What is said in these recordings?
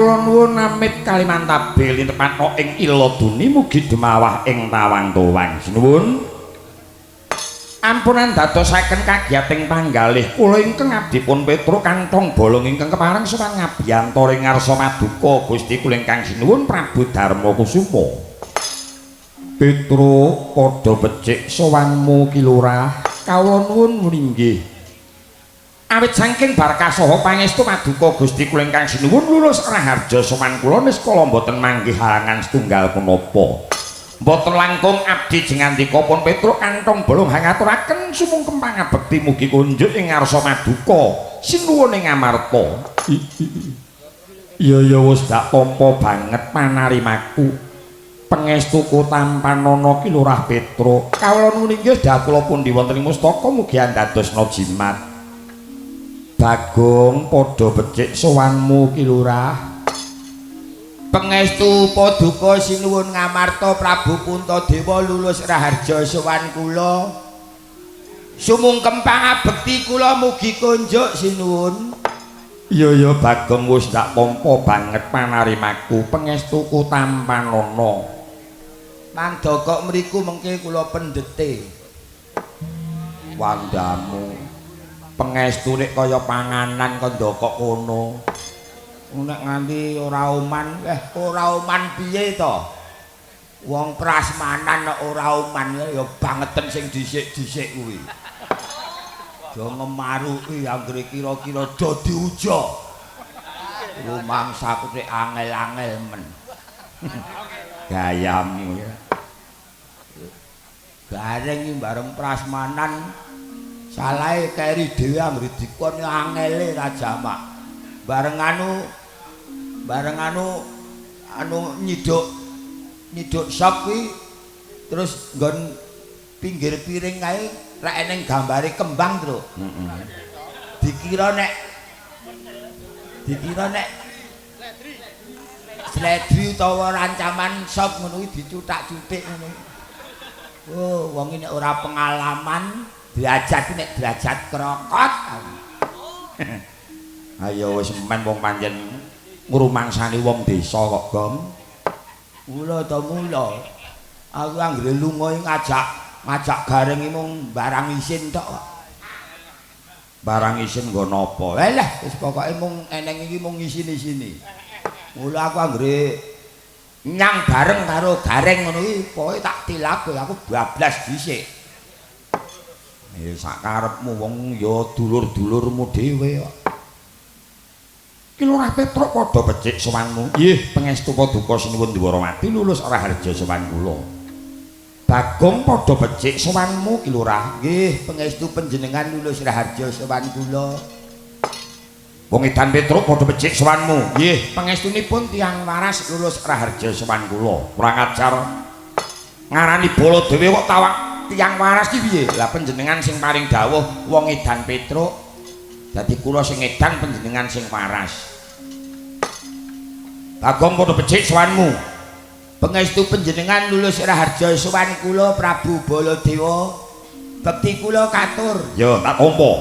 kawula nuwun amit kalimantabe lintepan ing Iladuni mugi dumawah ing tawang-tawang. Sinuwun. Ampunan dadosaken kagiyating panggalih kula ingkang abdipun Petro kantong bolong ingkang kepareng sowan ngabiyantara ing ngarsa maduka Gusti kula ingkang sinuwun Prabu Darma Kusuma. Petro padha becik sowanmu Ki Lurah. Kawula nuwun nggih. Awit saking barkah saha pangestu maduka Gusti kula ingkang sinuwun lulus raharja sowan kula niskala mboten manggih halangan setunggal punapa. Mboten langkung abdi jengandika pun Petro kantong bolong hangaturaken sumungkem pangabekti mugi kunjuk ing ngarsa maduka sinuwun ing Amarta. Iya wis dak tampa banget panarimaku. Pangestuku tampanana Ki Lurah Petro. Kawula nuwun inggih dhatula pundi wonten ing mustaka mugi andadosna jimat. Bagong padha becik sowanmu Ki Lurah. Pangestu paduka sinuwun Ngamarta Prabu Puntadewa lulus raharja sowan kula. Sumungkem pangabekti kula mugi kunjuk sinuwun. Iya Bagong wis dak tampa banget panarimaku pangestuku tampanana. Mandaka mriku mengke kula pendhete. Wandamu pangestu nek kaya panganan kok ndokok kono. Nek nganti ora oman piye to? Wong prasmanan nek ora oman ya bangeten sing dhisik-dhisik kuwi. Do ngemaruki anggere kira-kira do diuja. Rumangsaku sik angel-angel men. Gayamu ya. Gareng iki bareng prasmanan salahe keri dhewe anggere dikon angele ra jamak. Bareng anu nyiduk sop kuwi terus nggon pinggir piring kae rek eneng gambare kembang Truk. Dikira nek sledri utawa rancaman sop ngono kuwi dicuthak-cuthik ngono. Oh, wong iki nek ora pengalaman derajat nek derajat krokot. Ayo wis men wong panjen ngrumangsani wong desa kok, Gom. Mula to mula. Aku anggere lunga ngajak gareng mung barang isin tok kok. Barang isin nggo napa? Lah wis pokoke mung eneng iki mung isin-isini. Mula aku anggere nyang bareng karo gareng ngono iki pokoke tak tilap aku bablas dhisik. Ya sak karepmu wong ya dulur-dulurmu dhewe kok. Ki Lurah Petro padha becik sowanmu. Nggih, pangestu paduka sinuwun Dwaramati lulus raharja sowan kula. Bagong padha becik sowanmu Ki Lurah. Nggih, pangestu panjenengan lulus raharja sowan kula. Wong edan Petro padha becik sowanmu. Nggih, pangestunipun tiyang waras lulus raharja sowan kula. Kurang ajar ngarani bala dhewe kok tawang tiyang waras ki piye? Lah panjenengan sing paring dawuh wong edan Petro. Dadi kula sing edan panjenengan sing waras. Bagong padha becik sowanmu. Pangestu panjenengan lulus raharja sowan kula Prabu Baladewa. Bekti kula katur. Ya, tak tampa.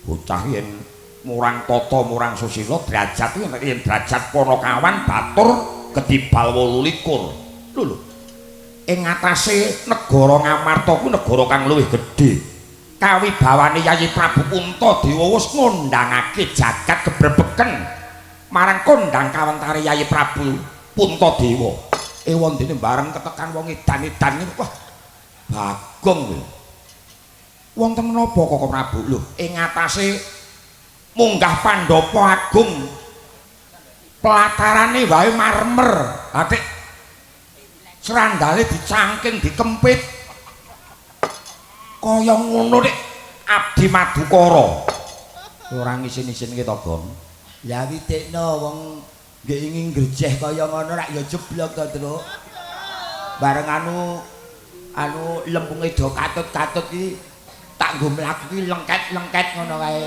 Bocah yen murang tata murang susila derajat yen derajat Panakawan batur kedibal 28. Lho. Ing atase negara Ngamarta ku negara kang luwih gedhe. Kawibawane Yayi Prabu Puntadewa wis ngundangake jagat gebrebeken marang kondang kawentare Yayi Prabu Puntadewa. Wondene bareng ketekan wong edan-edan niku wah Bagong lho. Wonten menapa kok Prabu? Lho, ing atase munggah Pandhapa Agung. Pelatarane wae marmer. Atik serandale dicangking dikempit. Kaya ngono nek Abdi Madukara. Ora ngisin-isin ki to, Gong. Ya witekno wong nggih ingin grejeh kaya ngono rak ya jeblok to, Truk. Bareng anu lempunge do katut-katut iki tak nggo mlaku ki lengket-lengket ngono kae.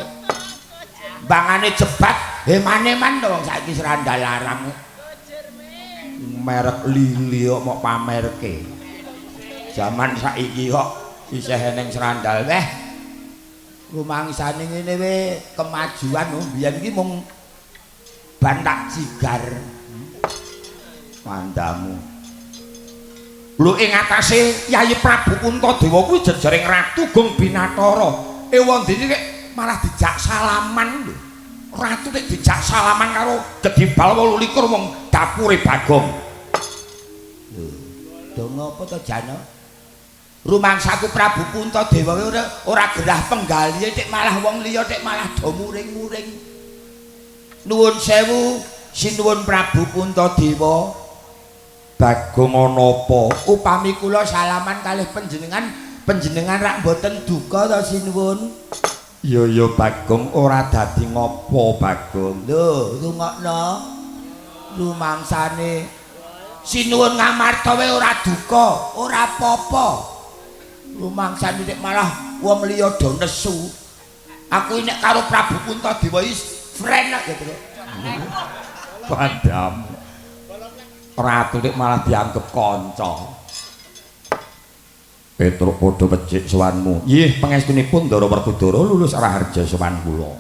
Bangane jebat, hemane-man to wong saiki serandal larang. Merek Lili kok mok pamerke. Zaman saiki kok isih eneng serandal weh. Rumangsane ngene we kemajuan biyen iki mung ban tak jigar. Mandamu. Lho ing atase Yayi Prabu Puntadewa kuwi jejering Ratu Gong Binathara. Ewandene kek malah dijak salaman lho. Ratu nek dijak salaman karo Gedibal 28 wong dapure Bagong. Lho, donga apa to Jana? Rumangsaku Prabu Puntadewa ora gerah penggalihe cek malah wong liya cek malah do muring-muring. Nuwun sewu, sinuwun Prabu Puntadewa. Bagong ana apa? Upami kula salaman kalih panjenengan rak mboten duka to sinuwun. Ya Bagong ora dadi ngopo Bagong. Lho, rungokno. Rumangsane sinuwun ngamarta wae ora duka, ora apa-apa. Rumangsane nek malah wong liya do nesu. Aku nek karo Prabu Puntadewa wis friend ya, Tru. Padam. Ratu nek malah dianggep kanca. Petruk padha becik sowanmu. Nggih, pangestunipun Ndara Werkudara lulus Raharja sowan kula.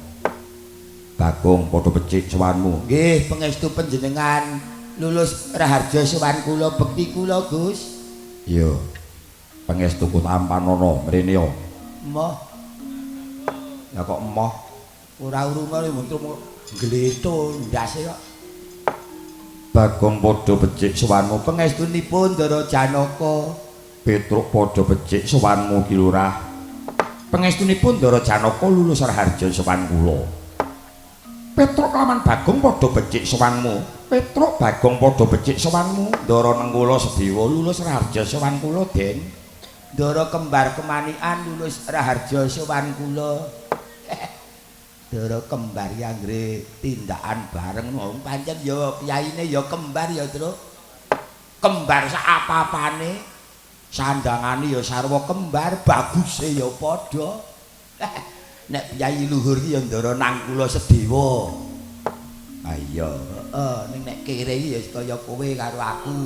Bagong padha becik sowanmu. Nggih, pangestu panjenengan lulus Raharja sowan kula bekti kula, Gus. Iya. Pangestu Kutampanana mrene ya. Emoh. Ya kok emoh? Ora urunge mung gleto ndase kok. Bagong padha becik sowanmu. Pangestunipun Ndara Janaka. Petruk padha becik sowanmu Ki Lurah. Pangestunipun Ndara Janaka lulus Raharja sowan kula. Petruk lawan Bagong padha becik sowanmu. Petruk Bagong padha becik sowanmu. Ndara Nengkula Sedewa lulus Raharja sowan kula, Den. Ndara kembar kemanikan lulus Raharja sowan kula. Ndara kembar ya anggere tindakan bareng wong pancen ya piyayine ya kembar ya, Tru. Kembar sak apa-apane. Sandangane ya sarwa kembar, baguse ya padha. Nek piyayi luhur ki ya Ndara Nangkula Sedewa. Ah iya, heeh, ning nek kere iki ya kaya kowe karo aku.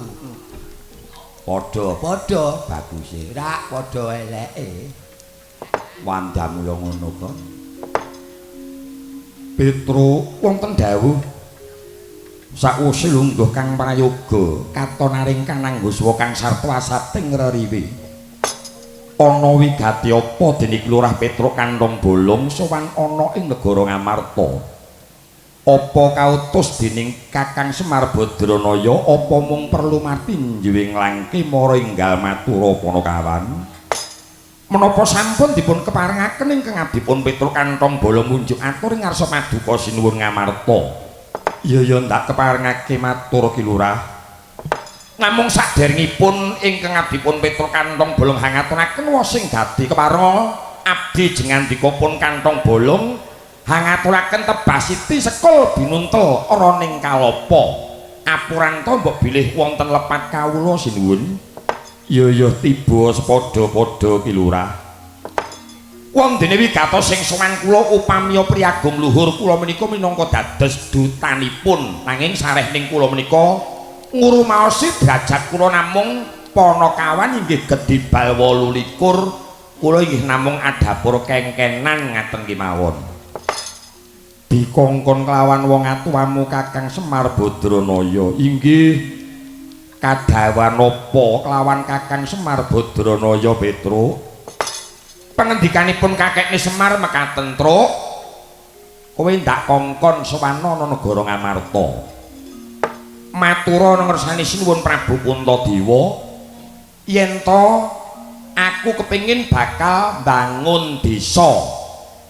Padha baguse, rak padha eleke. Wandamu ya ngono kok. Petruk wonten dawuh sakwise lungguh kang prayoga katonaring kang nangguswa kang sarta asating reriwe ana wigati apa dene Lurah Petruk Kantong Bolong sowan ana ing negara Ngamarta apa kautus dening Kakang Semar Badranaya apa mung perlu mati njuwing langke mara enggal matura Panakawan menapa sampun dipun keparengaken ingkang abdipun Petruk Kantong Bolong munjuk atur ing ngarsa paduka sinuwun Ngamarta. Iya ndak keparengake matur Ki Lurah. Namung saderengipun ingkang abdipun Petruk Kantong Bolong hangaturaken wa sing dadi keparenga abdi jengandikapun Kantong Bolong hangaturaken tebasiti sekul binuntel ora ning kalapa. Apuranta mbok bilih wonten lepat kawula sinuwun. Ya tiba sepadha-padha Ki Lurah. Wong dene wigatos sing sowan kula upamiya priyagum luhur kula menika minangka dados dutanipun nanging sarehning kula menika ngrumaosi derajat kula namung Panakawan inggih Gedibal 28 kula inggih namung adapur kengkenan ngaten kemawon. Dikongkon kelawan wong atuwamu Kakang Semar Badranaya inggih kadawan napa kelawan Kakang Semar Badranaya Petruk. Pangendikanipun kakekne Semar mekaten, Truk. Kowe ndak kongkon sowana ana negara Ngamarta. Matura ngersani sinuwun Prabu Puntadewa yen to aku kepengin bakal bangun desa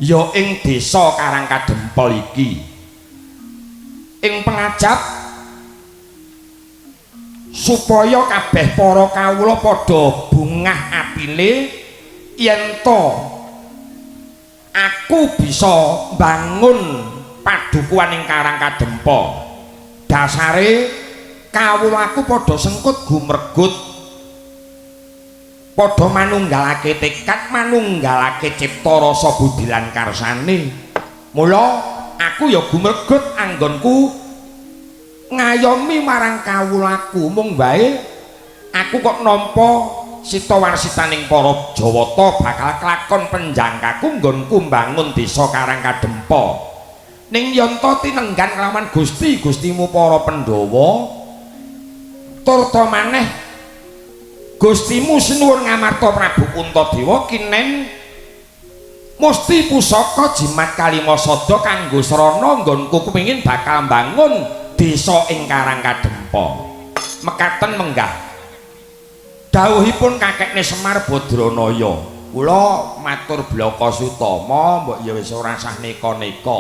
ya ing desa Karangkadempel iki. Ing pengajap supaya kabeh para kawula padha bungah atine yen to aku bisa bangun padukuhan ing Karangkadempel. Dasare kawulaku padha sengkut gumregut padha manunggalake tekad manunggalake cipta rasa budi lan karsane. Mula aku ya gumregut anggonku ngayomi marang kawulaku mung wae aku kok nampa sita warsitaning para Jawata bakal kelakon penjangkaku nggonku mbangun desa Karangkadempel. ning yanta tinenggan kelawan Gustimu para Pandhawa turta maneh Gustimu sinuwun ngamarta Prabu Puntadewa kinen musti pusaka jimat Kalimasada kanggo srana nggonku kepengin bakal mbangun desa ing Karangkadempa. Mekaten menggah dawuhipun kakekne Semar Badranaya. Kula matur blaka sutama mbok ya wis ora sah neka-neka.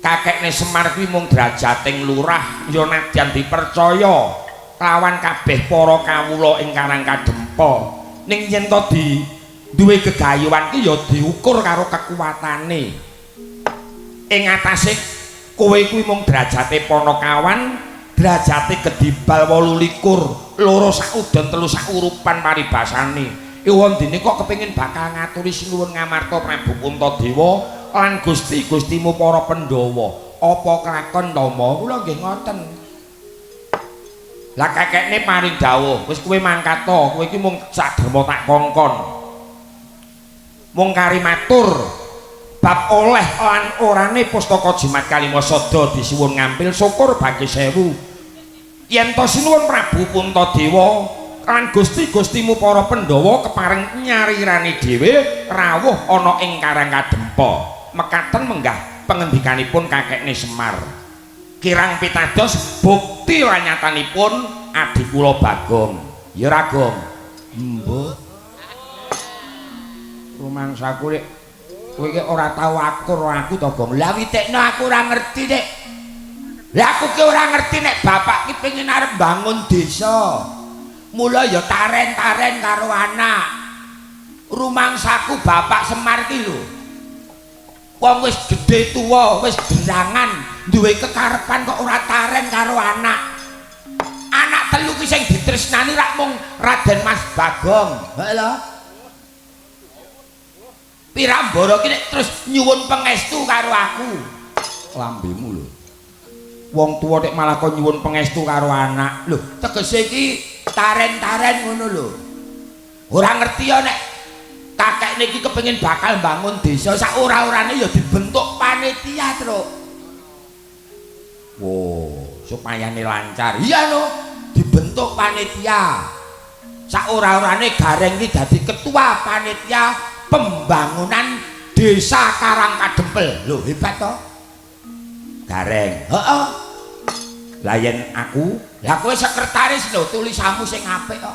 Kakekne Semar kuwi mung drajating lurah ya nadyan dipercaya lawan kabeh para kawula ing Karangkadempa. Ning yen to duwe gegayuhan ki ya diukur karo kekuwatane. Ing atase kowe kuwi mung derajate Panakawan, derajate Gedibal 28, loro sak udan telu sak urupan paribasane. Wondene kok kepengin bakal ngaturi sinuwun ngamarta Prabu Puntadewa lan Gustimu para Pandhawa. Apa kelakon Rama? Kula nggih ngoten. Lah kakekne paring dawuh, wis kowe mangkat to, kowe iki mung sadherma tak kongkon. Mung kari matur bab oleh lan orane pustaka jimat Kalimasada disuwun ngampil syukur bagi sewu. Yen to sinuwun Prabu Puntadewa lan Gustimu para Pandhawa kepareng nyarirani dhewe rawuh ana ing Karangkadempa. Mekaten menggah pengendikanipun kakekne Semar. Kirang pitados bukti lan nyatanipun adi kula Bagong. Ya Ragong. Mbok. Rumangsaku Dik, kowe iki ora tau akur aku to, Gong. Lah witekno aku ora ngerti, Dik. Lah aku ki ora ngerti nek bapak ki pengen arep bangun desa. Mula ya taren-taren karo anak. Rumangsaku Bapak Semar ki lho. Wong wis gedhe tuwa, wis gerangan, duwe kekarepan kok ora taren karo anak. Anak telu ki sing ditresnani rak mung Raden Mas Bagong. Heeh lho. Pirambara ki nek terus nyuwun pangestu karo aku. Lambemu lho. Wong tuwa nek malah kok nyuwun pangestu karo anak. Lho, tegese iki taren-taren ngono lho. Ora ngerti ya nek kakek niki kepengin bakal bangun desa sak ora-orane ya dibentuk panitia, Truk. Wo, supayane lancar. Iya lho, dibentuk panitia. Sak ora-orane Gareng iki dadi ketua panitia pembangunan desa Karangkadempel. Lho, hebat to. Gareng. Heeh. Lah yen aku, lah kowe sekretaris lho, tulisanmu sing apik kok.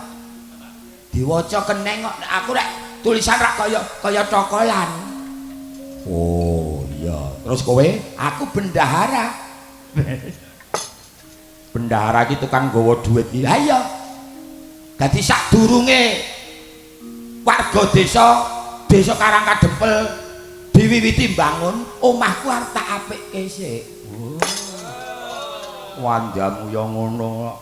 Diwaca keneng kok. Aku rek tulisan rak kaya cokolan. oh iya. Terus kowe? Aku bendahara. Bendahara ki tukang gawa dhuwit iki. Lah iya. Dadi sadurunge warga desa Karangkadempel diwiwiti mbangun, omahku arep tak apikke sik. Wanjamu ya ngono.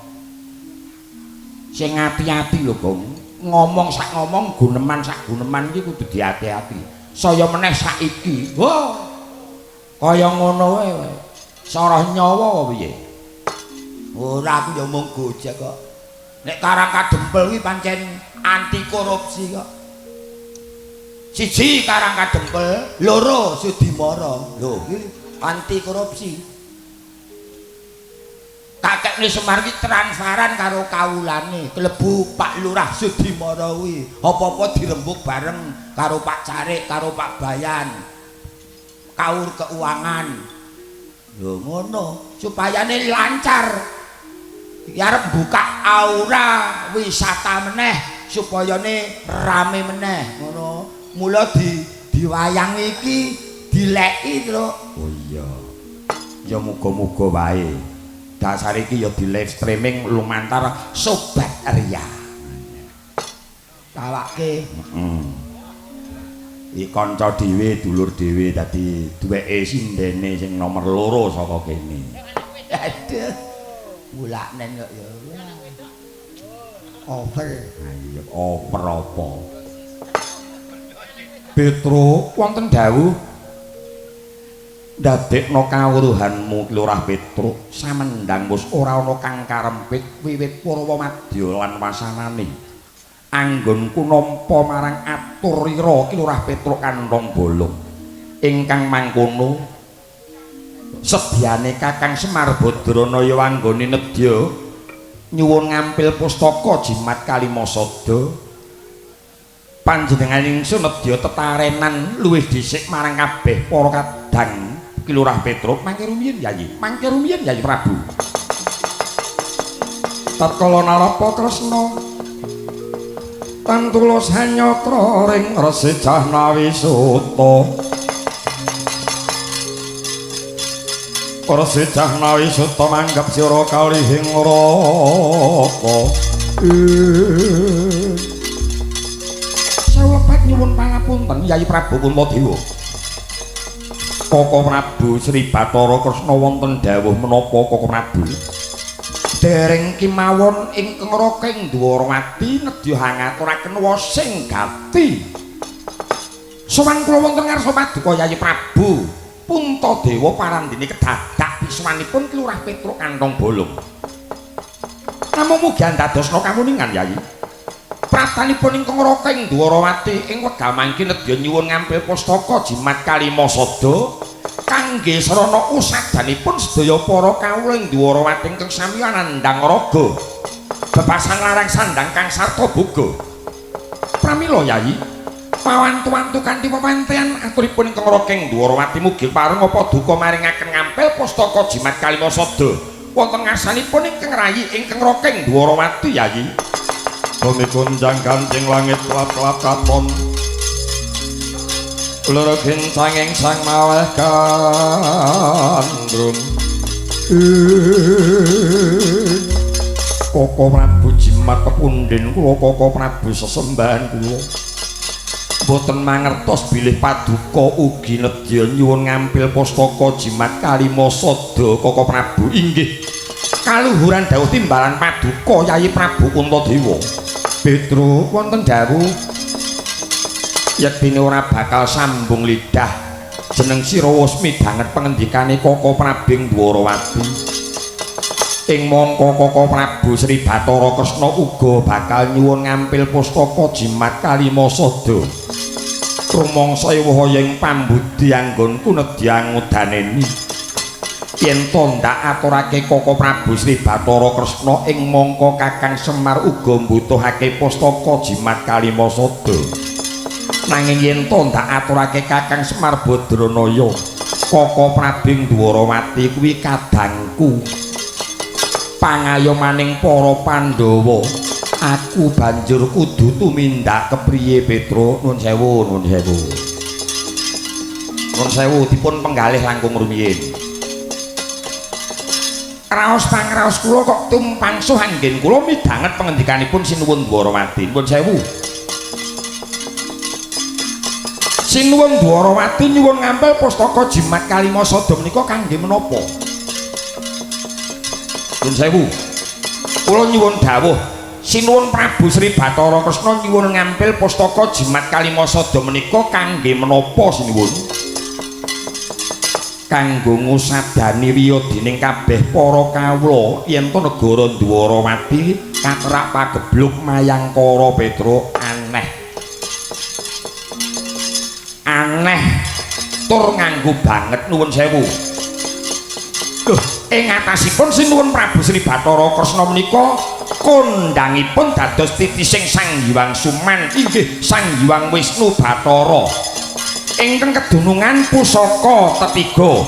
Sing ati-ati lho, Gong. Ngomong sak ngomong, guneman sak guneman iki kudu diati-ati. Saya meneh saiki. Wah. Kaya ngono wae. Soroh nyawa apa piye? Ora, aku ya mung gojek kok. Nek Karangkadempel kuwi pancen anti korupsi kok. Siji Karangkadempel, loro Sudimara. Lho, iki anti korupsi. Kakekne Semar ki transparan karo kawulane, klebu Pak Lurah Sudimara kuwi. Apa-apa dirembuk bareng karo Pak Carik, karo Pak Bayan. Kaur keuangan. Lho ngono, supayane lancar. Iki arep buka aura wisata meneh supayane rame meneh ngono. Mula diwayang iki dileki, Truk. Oh iya. Ya muga-muga wae. Dasar iki ya di live streaming lumantar Sobat Ria. Tawake. Heeh. Iki kanca dhewe, dulur dhewe dadi duweke sindene sing nomor 2 saka kene. Aduh. Mulaknen kok ya. Over. Ha iya, over apa? Petro, wonten dawuh ndadekno kawruhanmu Lurah Petruk samendang wis ora ana kang karempit wiwit Purwamadya lan wasanane. Anggonku nampa marang aturira Ki Lurah Petruk kantong bolong. ingkang mangkono sedyane Kakang Semar Badranaya anggone nedya nyuwun ngampil pustaka jimat Kalimasada panjenengan ingsun nedya tetarenan luwih dhisik marang kabeh para kadang Kilurah Petruk mangke rumiyin Yayi Prabu tatkala nalapa tresna tantulus hanyatra ring Resi Jahnawisuta Resi Jahnawisuta manggap sira kalihing raka sawlepat nyuwun pangapunten Yayi Prabu Kuntadewa Koko Prabu Sri Bathara Kresna wonten dawuh menapa Koko Prabu dereng kimawon ingkang Raking Dwarawati nedya hangaturaken wasing gati sowan kula wonten ngarsa paduka Yayi Prabu Puntadewa parandene kedadak biswanipun Kilurah Petruk kantong bolong namung mugi andadosna kamuningan Yayi pratanipun ingkang Raking Dwarawati ing wekdal mangke nedya nyuwun ngampil pustaka jimat Kalimasada kangge sarana usadanipun sedaya para kawula ing Dwarawati ingkang sami nandhang raga bebasan larang sandang kang sarta boga pramila Yayi pawantu-wantu kanthi pepantian aturipun ingkang Raking Dwarawati mugi pareng apa duka maringaken ngampil pustaka jimat Kalimasada wonten ngarsanipun ingkang rayi ingkang Raking Dwarawati Yayi bumi kunjang kancing langit lap-lap katon loro gincanging sang maweh kandrung Koko Prabu jimat pepundhen kula Koko Prabu sesembahan kula boten mangertos bilih paduka ugi nedya nyuwun ngampil pustaka jimat Kalimasada Koko Prabu inggih kaluhuran dawuh timbalan paduka Yayi Prabu Kuntadewa Petruk wonten dawuh yektine ora bakal sambung lidah jeneng sira wis midhanget pangendikane Koko Prabu Dwarawati ing mangka Koko Prabu Sri Bathara Kresna uga bakal nyuwun ngampil pustaka jimat Kalimasada rumangsa wahayeng pambudi anggonku nedya ngudaneni yen to ndak aturake Koko Prabu Sri Bathara Kresna ing mangka Kakang Semar uga mbutuhake pustaka jimat Kalimasada nanging yen to ndak aturake Kakang Semar Badranaya Koko Prabu Dwarawati kuwi kadangku pangayomaning para Pandhawa aku banjur kudu tumindak kepriye Petruk nuwun sewu dipun penggalih langkung rumiyin raos pangraos kula kok tumpangsuh anggen kula midhanget pangendikanipun Sinuwun Dwarawati nuwun sewu Sinuwun Dwarawati nyuwun ngampil pustaka jimat Kalimasada menika kangge menapa nuwun sewu kula nyuwun dawuh Sinuwun Prabu Sri Bathara Kresna nyuwun ngampil pustaka jimat Kalimasada menika kangge menapa sinuwun kanggo ngusadani riya dening kabeh para kawula yen to negara Dwarawati katerak pagebluk mayangkara Petruk aneh tur nganggo banget nuwun sewu ing atasipun Sinuwun Prabu Sri Bathara Kresna menika kondhangipun dados titising Sang Hyang Suman inggih Sang Hyang Wisnu Bathara ingkang kedunungan pusaka tetiga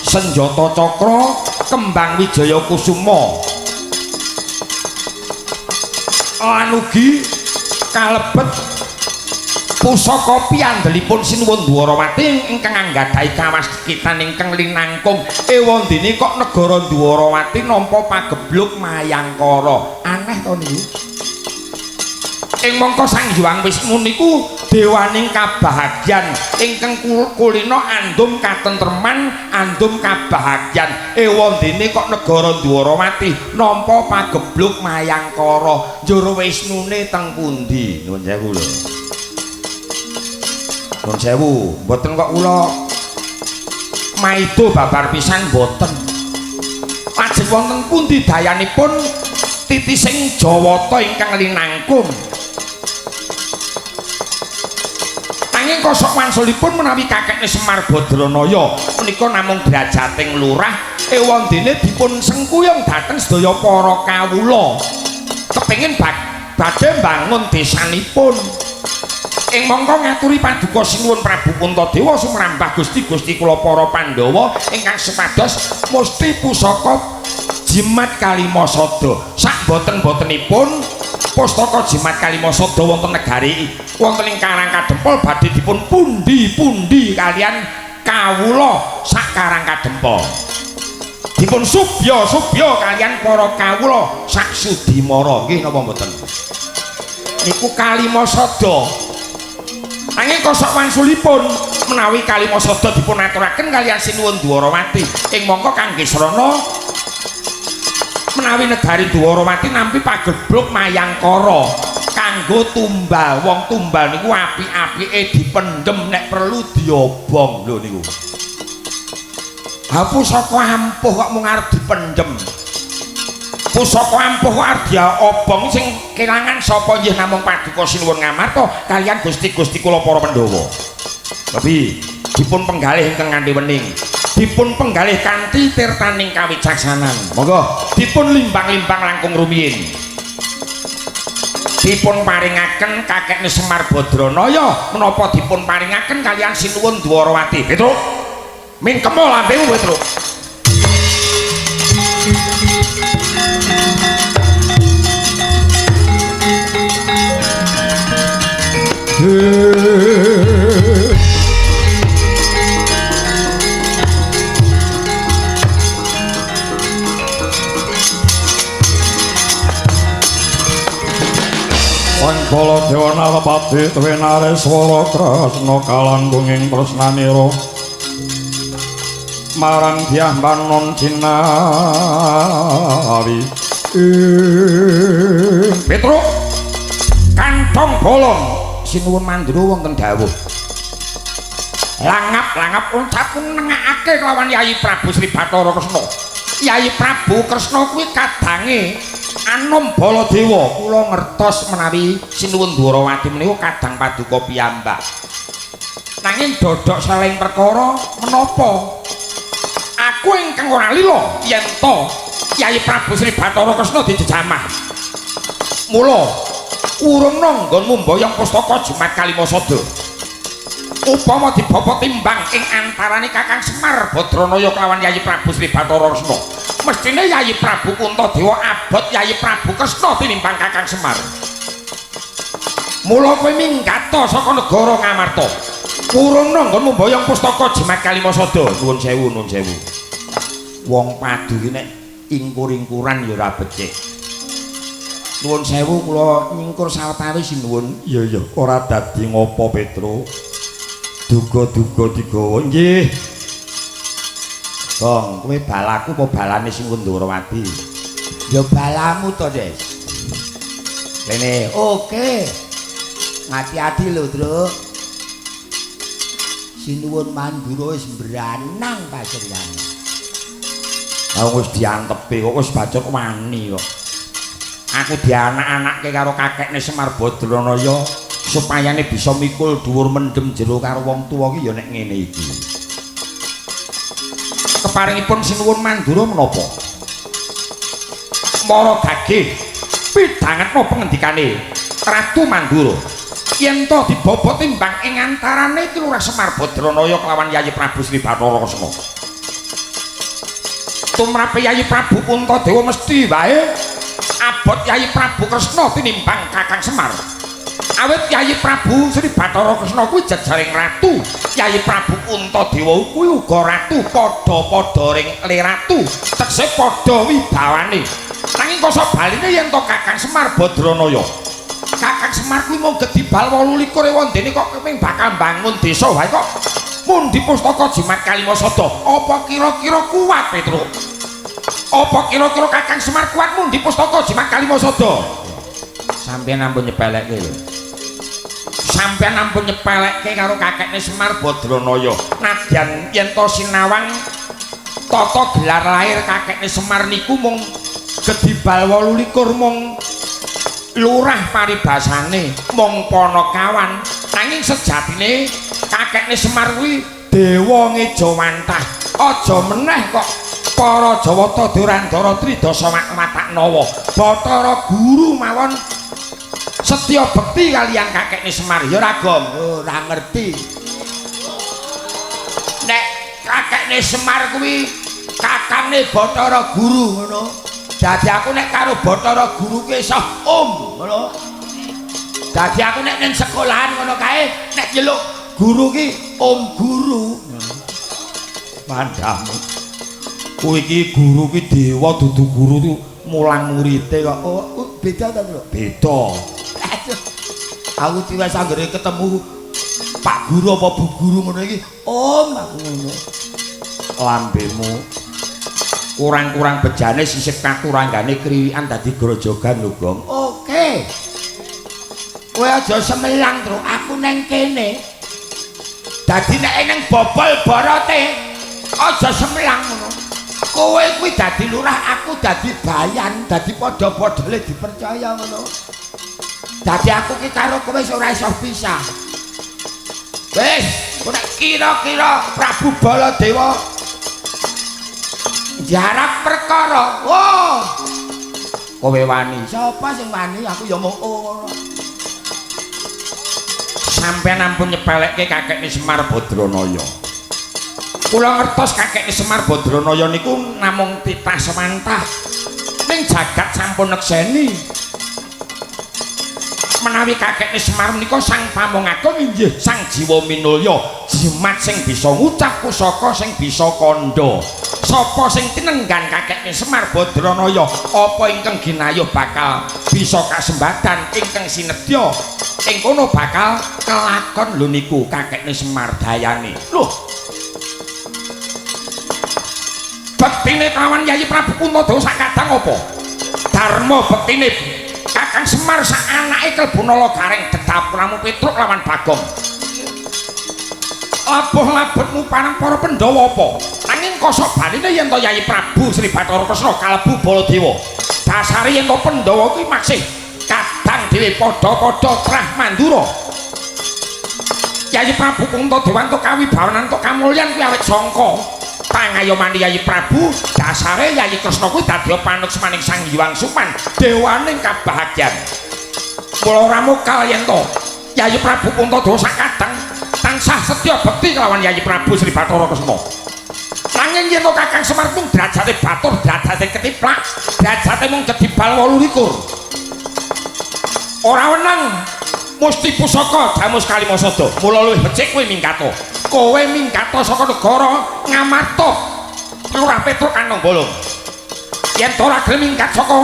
senjata cakra kembang wijaya kusuma lan ugi kalebet pusaka piandelipun Sinuwun Dwarawati ingkang anggadhahi kawastitan ingkang linangkung ewondene kok negara Dwarawati nampa pagebluk mayangkara aneh to niku ing mangka Sang Hyang Wisnu niku dewaning kabahagyan ingkang kulina andum katentreman andum kabahagyan ewondene kok negara Dwarawati nampa pagebluk mayangkara njur Wisnune teng pundi nuwun sewu lho nuwun sewu mboten kok kula maido babar pisan mboten lajeng wonten pundi dayanipun titising Jawata ingkang linangkung nanging nalika sok wangsulipun menawi kakekne Semar Badranaya menika namung drajating lurah ewondene dipun sengkuyung dhateng sedaya para kawula kepengin badhe mbangun desanipun. Ing mongko ngaturi paduka sinuwun Prabu Puntadewa sumrambah Gusti-gusti kula para Pandhawa ingkang sepados musti pusaka Jimat Kalimasada. Sak boten-botenipun pustaka Jimat Kalimasada wonten negari wonten ing Karang Kadempel badhe dipun pundi-pundi kalian kawula sak Karang Kadempel. Dipun subya-subya kalian para kawula sak Sudimara. Nggih napa mboten? Niku Kalimasada. Nanging kosok wangsulipun menawi Kalimasada dipun aturaken kalian Sinuwun Dwarawati ing mongko kangge srana menawi negari Dwarawati nampi pagebluk Mayangkara kanggo tumbal. Wong tumbal niku apik-apike dipendhem nek perlu diobong lho niku. Ha pusaka ampuh kok mung arep dipendhem. Pusaka ampuh kok arep diobong sing kelangan sapa nggih namung paduka Sinuwun Ngamarta kalian Gusti-gusti kula para Pandhawa. Tapi dipun penggalih ingkang kanthi wening. Dipun penggalih kanthi tirtaning kawicaksanan. Monggo dipun limbang-limbang langkung rumiyin. Dipun paringaken kakekne Semar Badranaya menapa dipun paringaken kalian Sinuwun Dwarawati. Petruk. Mingkemo lambemu Petruk. Sang Baladewa Nalapati tuwi Nareswara tresna kalanggunging tresnanira marang Dyah Manon Cinawi. Petruk kantong bolong Sinuwun Mandura wonten dawuh. Langap-langap uncap nengake kelawan Yayi Prabu Sri Bathara Kresna. Yayi Prabu Kresna kuwi kadange Anom Baladewa. Kula ngertos menawi Sinuwun Dwarawati menika kadang paduka piyambak. Nanging dodok saling perkara menapa? Aku ingkang ora lila yen to Yayi Prabu Sri Bathara Kresna dijejamah. Mula urung nanggonmu mboyong pustaka Jimat Kalimasada. Upama dibapa timbang ing antarane Kakang Semar Badranaya kelawan Yayi Prabu Sri Bathara Kresna, mestine Yayi Prabu Puntadewa abot Yayi Prabu Kresna tinimbang Kakang Semar. Mula kowe minggata saka negara Ngamarta. Urung nanggonmu mboyong pustaka Jimat Kalimasada. Nuwun sewu, nuwun sewu. Wong padu iki nek ingkur-ingkuran ya ora becik. Nuwun sewu kula nyingkur sawetawis sinuwun. Iya ora dadi ngopo Petro. Duga-duga digawa nggih. Bong, kowe balaku apa balane Sinuwun Dwarawati? Ya balamu to, Des. Rene, Oke. Hati-hati lho, Truk. Sinuwun Mandura wis mbranang paseryane. wis diantepi kok wis bacot wani kok. Aku dianak-anakke karo kakekne Semar Badranaya supayane bisa mikul dhuwur mendem jero karo wong tuwa ki ya nek ngene iki. Keparingipun Sinuwun Mandura menapa? Mara gagih pidanget napa ngendikane Ratu Mandura. Yen to dibobot timbang ing antarane iki Lurah Semar Badranaya kelawan Yayi Prabu Sri Bathara Kresna. Tumrape Yayi Prabu Puntadewa mesti wae abot Yayi Prabu Kresna tinimbang Kakang Semar. Awit Yayi Prabu Sri Bathara Kresna kuwi jejaring ratu, Yayi Prabu Puntadewa kuwi uga ratu, padha-padha ring le ratu, tegese padha wibawane. Nanging koso baline yen to Kakang Semar Badranaya. Kakang Semar kuwi mung gedhi bal 28 wondene kok keping bakal bangun desa wae kok mundi pustaka Jimat Kalimasada. Apa kira-kira kuat Petruk? Apa kira-kira Kakang Semar kuat mundi pustaka Jimat Kalimasada? Sampeyan ampun nyepelekke lho. Sampeyan ampun nyepelekke karo kakekne Semar Badranaya. Nadyan yen to sinawang tata gelar lahir kakekne Semar niku mung gedhi bal 28 mung lurah paribasane mung Ponokawan nanging sejatine kakekne Semar kuwi dewa ngejawantah aja meneh kok para Jawata Durandara Tridasa Wataknawa Bathara Guru mawon setya bekti kaliyan kakekne Semar ya Ragom ora ngerti nek kakekne Semar kuwi kakange Bathara Guru ngono dadi aku nek karo Bathara Guru ki iso ngono dadi aku nek ning sekolahan ngono kae nek nyeluk guru ki Guru Mandhamu kowe iki guru ki dewa dudu guru tu mulang murite kok beda ta lho beda aku tiwes anggere ketemu Pak Guru apa Bu Guru ngono iki aku ngono lambemu kurang-kurang bejane sisip katuranggane kriwikan dadi grojogan lho Gong oke kowe aja semelang terus aku neng kene dadi nek neng bobol borote aja semelang ngono kowe kuwi dadi lurah aku dadi bayan dadi padha-padha dipercaya ngono dadi aku ki karo kowe ora iso pisah wis nek kira-kira Prabu Baladewa jarak perkara kowe wani sapa sing wani aku ya mung ngono sampeyan ampun nyepelekke kakekne Semar Badranaya kula ngertos kakekne Semar Badranaya niku namung titah semantah ning jagat sampun nekseni menawi kakekne Semar menika sang pamungagung inggih sang jiwa minulya jimat sing bisa ngucap pusaka sing bisa kandha sapa sing tinenggan kakekne Semar Badranaya apa ingkang ginayuh bakal bisa kasembadan ingkang sinedya ing kono bakal kelakon lho niku kakekne Semar dayane lho bektine kawan Yayi Prabu Puntadewa sakadang apa dharma bektine Kakang Semar sak anake klebu nala garing Gedhapramu Petruk lawan Bagong labuh labetmu parang para Pandhawa apa nanging kosok baline yen to Yayi Prabu Sri Bathara Kresna kalebu Baladewa dasare yen to Pandhawa kuwi maksih kadang dhewe padha-padha trah mandura Yayi Prabu Puntadewa entuk kawibawanan entuk kamulyan kuwi awit sangka pangayomane Yayi Prabu dasare Yayi Kresna kuwi dadi panuksmaning Sang Hyang Suman dewaning kabahagyan mula ramukal yen to Yayi Prabu Puntadewa sakadang tansah setya bekti kelawan Yayi Prabu Sri Bathara Kresna nanging yen to Kakang Semar pun derajate batur derajate ketiplak derajate mung kedibal 28 ora wenang musti pusaka jamus Kalimasada mula luwih becik kowe mingkata kowe mingkata saka negara Ngamarta Lurah Petruk Kanong Bolong yen ora gelem mingkat saka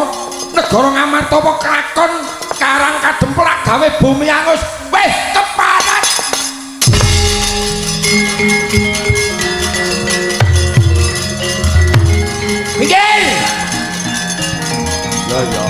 negara Ngamarta apa kelakon Karang Kademplak gawe bumi angus wis keparat minggir ya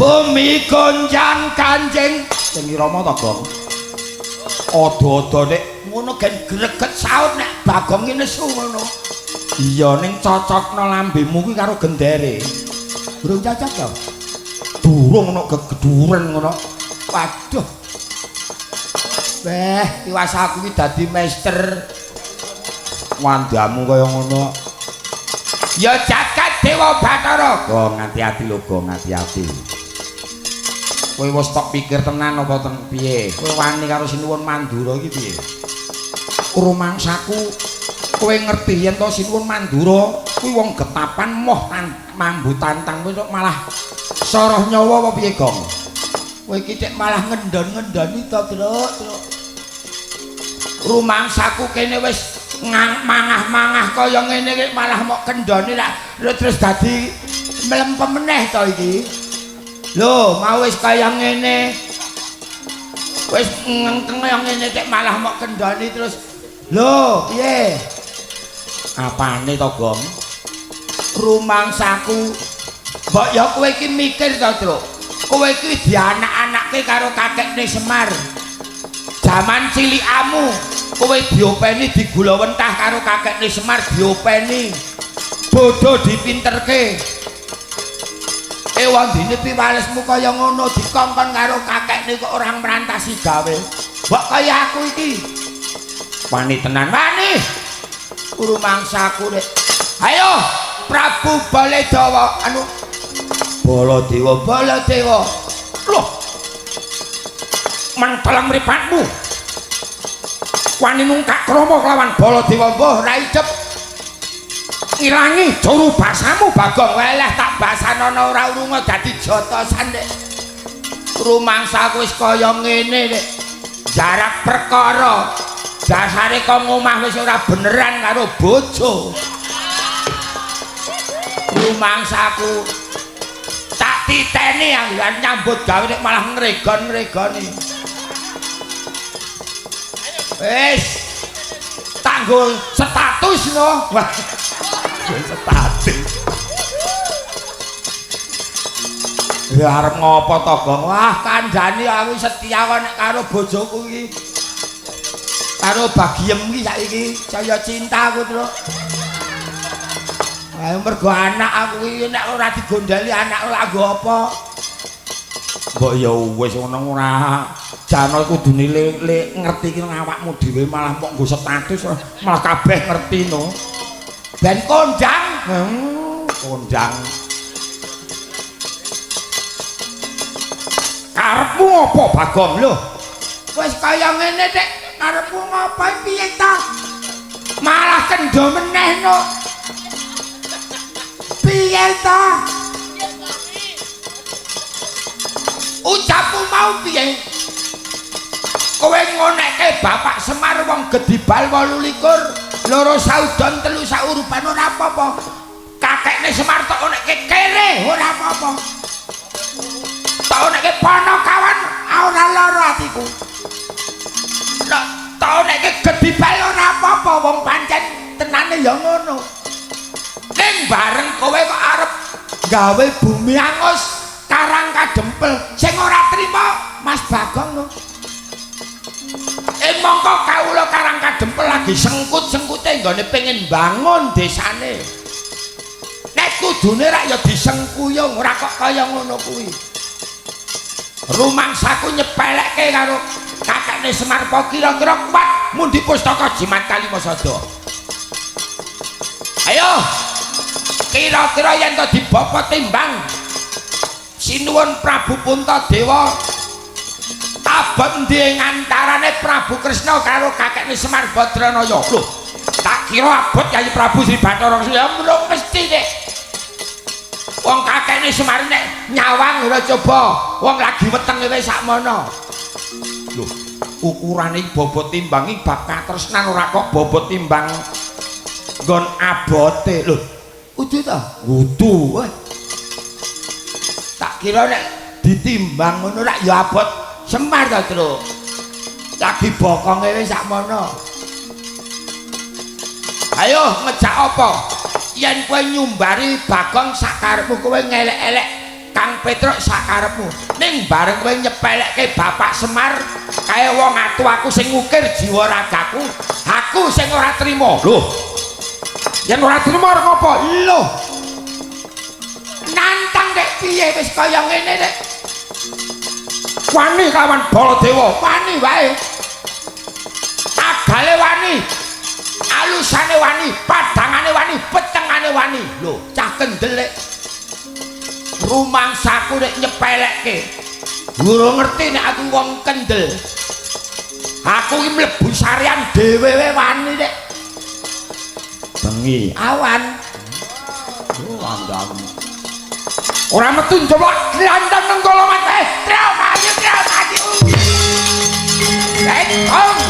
bumi gonjang kanjeng sing Rama ta Gong ada-ada nek ngono gen greget saut nek Bagong ki nesu ngono iya ning cocokno lambemu kuwi karo gendere durung cocok to durung ono gegeduren ngono waduh tiwas aku ki dadi meister wandamu kaya ngono ya jagat Dewa Bathara Gong hati-hati lho Gong hati-hati kowe wis tok pikir tenan apa ten piye kowe wani karo Sinuwun Mandura iki piye rumangsaku kowe ngerti yen to Sinuwun Mandura kuwi wong getapan moh mambu tantang kowe malah soroh nyawa apa piye Gong kowe iki cek malah ngendon-ngendoni to Truk rumangsaku kene wis mangah-mangah kaya ngene iki malah mok kendoni lak terus dadi mlempem meneh to iki lho mau wis kaya ngene wis ngengkeng kaya ngene cek malah mok kendoni terus lho piye apane to Gong rumangsaku Mbok ya kowe iki mikir to, Truk. Kowe iki dianak-anakke karo kakekne Semar. Jaman cilikamu kowe diopeni digula wentah karo kakekne Semar diopeni. Bodho dipinterke. Wong dene piwalesmu kaya ngono dikongkon karo kakekne kok orang merantasi gawe. Mbok kaya aku iki. Wani tenan wani. Guru mangsaku rek. Ayo Prabu Baladewa Baladewa. Loh. Mantelang mripatmu. Wani nungkak krama kelawan Baladewa mbah ra icep. Ilangi juru basamu Bagong weleh tak basanono ora urunga dadi jotosan nek. Rumangsaku wis kaya ngene nek. Jarak perkara. Dasare kok ngomah wis ora beneran karo bojo. Rumangsaku tak titeni anggan nyambut gawe nek malah ngregon-ngregoni. Wis tanggul status no. Wah. Status. Ya arep ngopo to, Gong? Wah, kandhani aku setia kok nek karo bojoku iki. Karo Bagiem iki saiki saya cinta aku, Truk. Ayo mergo anak aku iki nek ora digondali anak lha nggo apa? Mbok ya wis ngono ora. Jano kudune ngerti ki awakmu dhewe malah kok nggo status malah kabeh ngerti no. Ben kondang. Kondang. Karepmu apa Bagong lho? Wis kaya ngene Dik, karepmu ngopo piye ta? Malah kendho meneh no. Piye ta? Ucapmu mau piye? Kowe ngonekke Bapak Semar wong Gedibal 28. Loro saudon telu saurupan ora apa-apa. Kakekne Semar tok onekke kere ora apa-apa. Tok onekke Ponokawan ora lara atiku. Tok onekke Gedibal ora apa-apa wong pancen tenane ya ngono. Ning bareng kowe kok arep gawe bumi angus Karang Kadempel sing ora trima Mas Bagong lho. Mongko kawula Karang Kadempel lagi sengkut-sengkute nggone pengen bangun desane. Nek kudune rak ya disengkuyung ora kok kaya ngono kuwi. Rumangsaku nyepelekke karo kakekne Semar po kira-kira kuat mundi pustaka Jimat Kalimasada. Ayo. Kira-kira yen to dibawa timbang sinuwun Prabu Puntadewa abot ndi ngantarane Prabu Kresna karo kakekne Semar Badranaya. Lho, tak kira abot Kyai Prabu Sri Bathara ya mesti nek. Wong kakekne Semar nek nyawang ora coba, wong lagi wetenge wis sakmono. Lho, ukurane bobot timbang iki bab katresnan ora kok bobot timbang nggon abote. Lho, kudu ta? Kudu. Tak kira nek ditimbang ngono rak ya abot Semar ta, Truk. Lagi bokonge wis sakmono. Ayo ngejak apa? Yen kowe nyumbari Bagong sakarepmu kowe ngelek-elek Kang Petruk sakarepmu. Ning bareng kowe nyepelekke Bapak Semar kaya wong atu aku sing ngukir jiwa ragaku, aku sing ora trima. Lho. Yen ora trima arep apa? Lho. Nantang nek piye wis kaya ngene nek. Wani kawan Baladewa, wani wae. Agale wani. Alusane wani, padangane wani, petengane wani. Lho, cah kendelek. Rumangsaku nek nyepelekke. Ora ngerti nek aku wong kendel. Aku iki mlebu sarian dhewe wani nek. Bengi awan. Andam. Ora metu njaba glandang nang kala mate. Trau maju. Let's go.